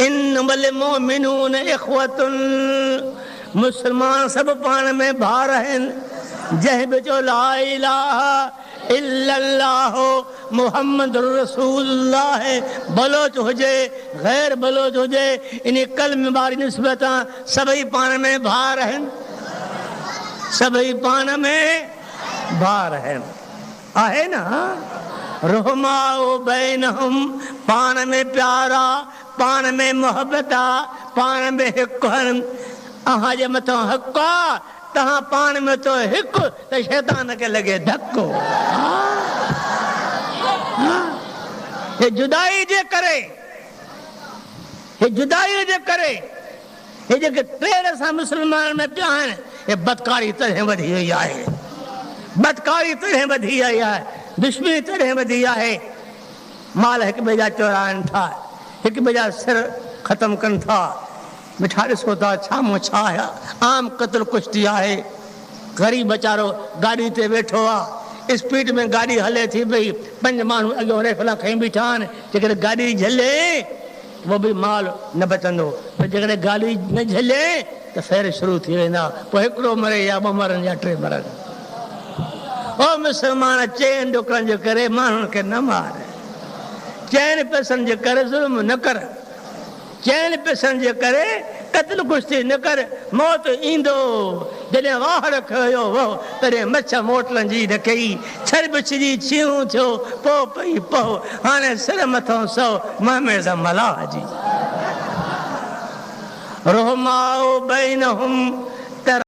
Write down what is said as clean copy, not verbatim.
इन्नमल मोमिनून इख्वतुन, मुसलमान सब पाण में भार आहिनि। जंहिं बि चयो ला इलाहा इल्लल्लाह मुहम्मदुर रसूलुल्लाह, बलोच हुजे गैर बलोच हुजे, इन कलमे वारी निस्बत सभई पाण में भार आहिनि, सभई पाण में भार आहिनि। आहे न रहमाओ बैनहुम, पाण में प्यारा, पाण में मोहब्बत आ, पाण में हिकु आहिनि। अहां जे मथां हक़ आ, तहां पाण में तो हिकु त शैतान खे लॻे धक्को। हे जुदाई जे करे, हे जुदाई जे करे, हे जेके टेर असां मुस्लमान में पिया आहिनि, हे बदकारी तॾहिं वधी वई आहे, बदकारी तॾहिं वधी आई आहे, दुश्मनी तॾहिं वधी आहे। माल हिक ॿिए जा चोराइनि था, हिक ॿिए जा सिर ख़तम कनि था। मिठा ॾिसो था छामो छा आहे, आम क़त्ल कुश्ती आहे। ग़रीब वीचारो गाॾी ते वेठो आहे, स्पीड में गाॾी हले थी पई, 5 माण्हू अॻियों रेफला खई बीठा आहिनि। जेकॾहिं गाॾी झले उहो बि माल न बचंदो, पर जेकॾहिं गाॾी न झले त फेर शुरू थी वेंदा, पोइ हिकिड़ो मरे या 2 मरनि या 3 मरनि। ओ मुस्लमान, चइनि ॾुकनि जे करे माण्हुनि खे न मार, चइनि पैसनि जे करे ज़ुल्म न कर, चइनि पैसनि जे करे क़त्ल कुश्ती न कर। मौत ईंदो जॾहिं वाहर खयो हो, तॾहिं मछ मोटलनि जी न कई, छर बिछजी छियूं थियो, पोइ पई पहो, हाणे सिर मथां सौ महमेद मलाह जी। रहमाओ बैनहुम,